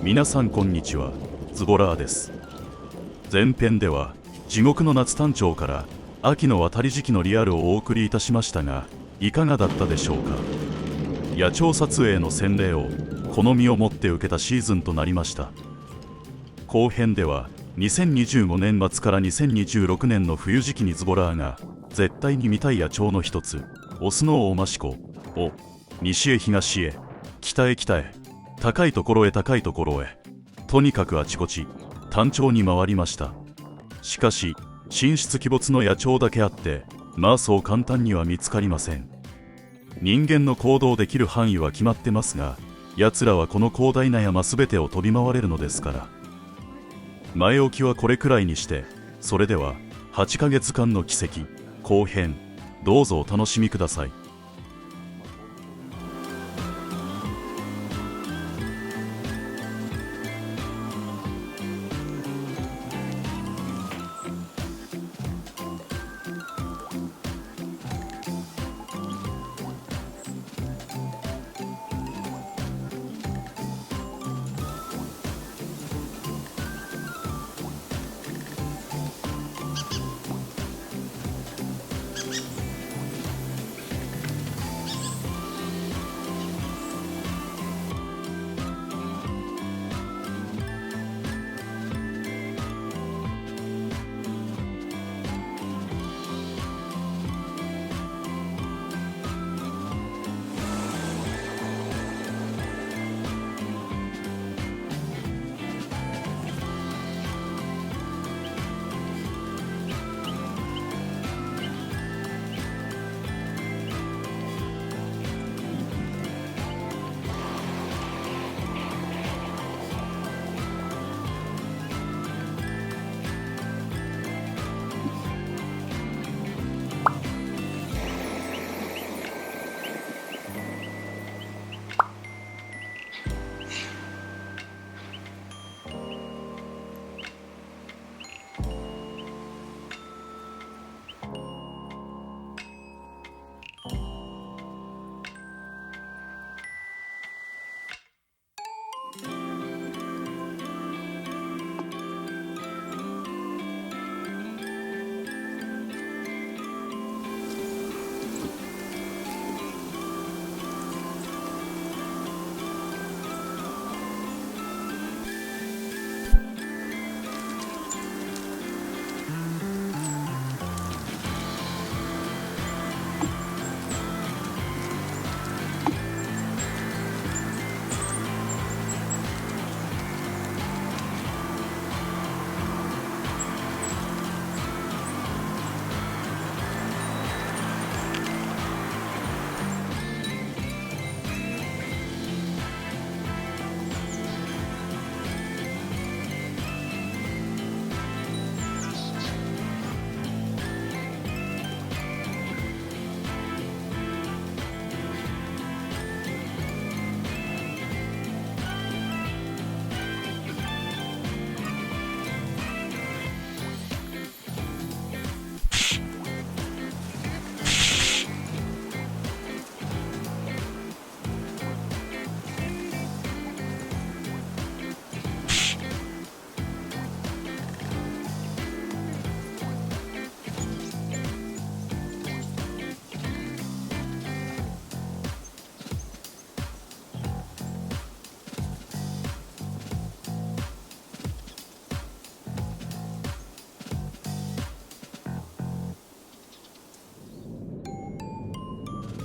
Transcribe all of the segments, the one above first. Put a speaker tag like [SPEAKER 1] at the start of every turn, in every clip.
[SPEAKER 1] 皆さんこんにちは、ズボラーです。前編では地獄の夏単調から秋の渡り時期のリアルをお送りいたしましたが、いかがだったでしょうか。野鳥撮影の洗礼を好みを持って受けたシーズンとなりました。後編では2025年末から2026年の冬時期にズボラーが絶対に見たい野鳥の一つ、オスの大益子を西へ東へ北へ北へ高いところへ高いところへ、とにかくあちこち単調に回りました。しかし神出鬼没の野鳥だけあってそう簡単には見つかりません。人間の行動できる範囲は決まってますが、奴らはこの広大な山すべてを飛び回れるのですから。前置きはこれくらいにして、それでは8ヶ月間の軌跡後編、どうぞお楽しみください。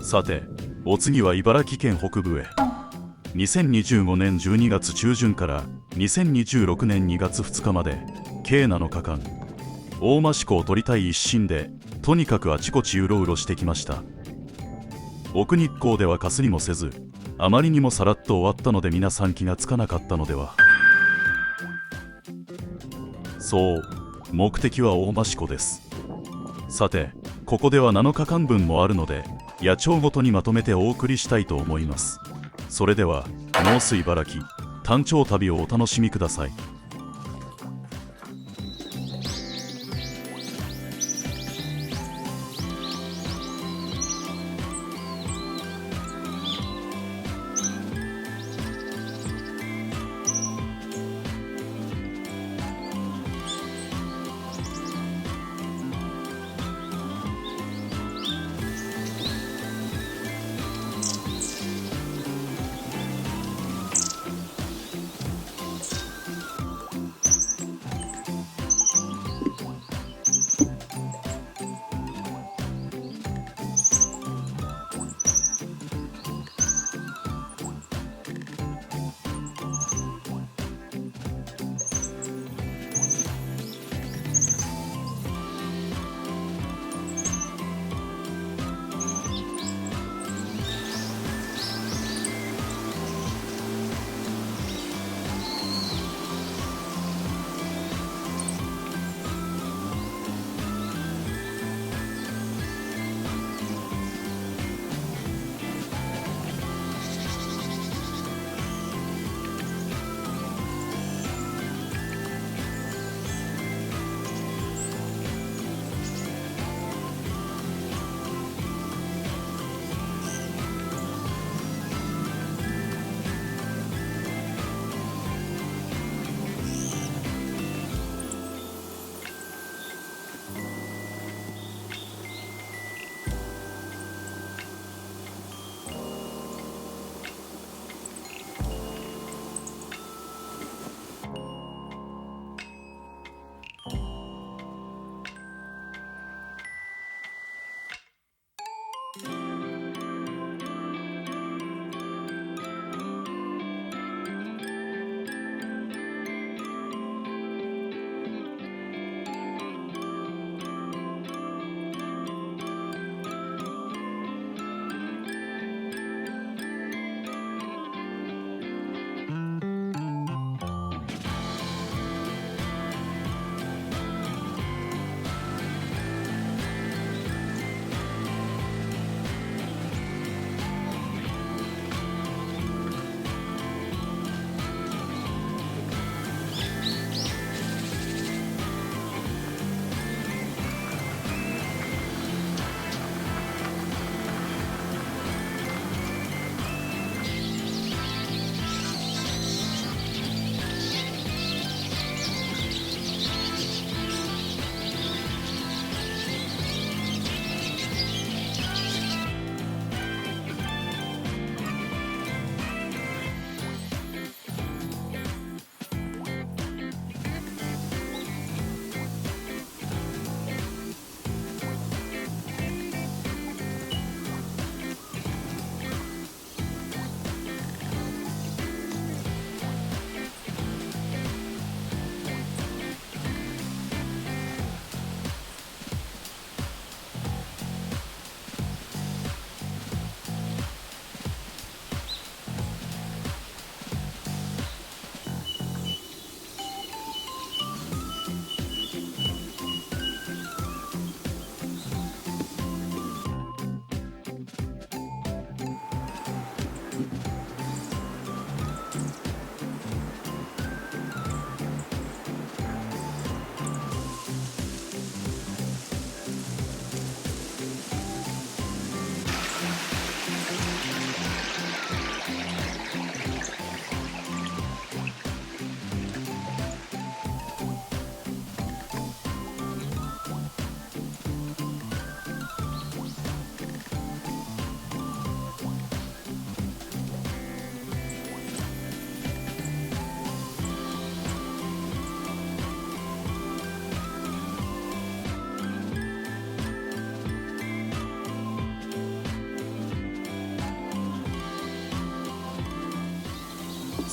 [SPEAKER 1] さて、お次は茨城県北部へ。2025年12月中旬から2026年2月2日まで計7日間、大益子を撮りたい一心でとにかくあちこちうろうろしてきました。奥日光ではかすりもせず、あまりにもさらっと終わったので皆さん気がつかなかったのでは。そう、目的は大益子です。さて、ここでは7日間分もあるので野鳥ごとにまとめてお送りしたいと思います。それではノース茨城単調旅をお楽しみください。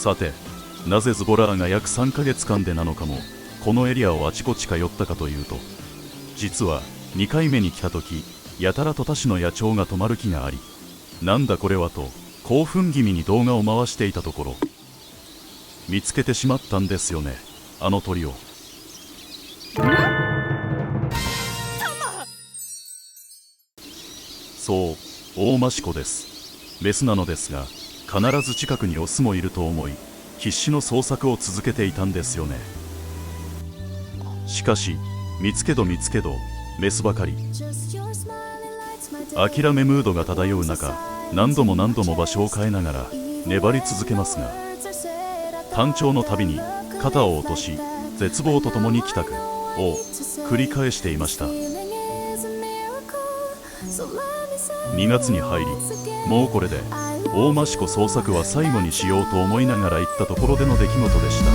[SPEAKER 1] さて、なぜズボラーが約3ヶ月間でなのかもこのエリアをあちこち通ったかというと、実は2回目に来た時、やたらと他種の野鳥が止まる気があり、なんだこれはと興奮気味に動画を回していたところ、見つけてしまったんですよね、あの鳥を。そう、大益子です。メスなのですが、必ず近くにオスもいると思い、必死の捜索を続けていたんですよね。しかし見つけどメスばかり。諦めムードが漂う中、何度も場所を変えながら粘り続けますが、単調のたびに肩を落とし、絶望とともに帰宅を繰り返していました。2月に入り、もうこれで大益子捜索は最後にしようと思いながら行ったところでの出来事でした。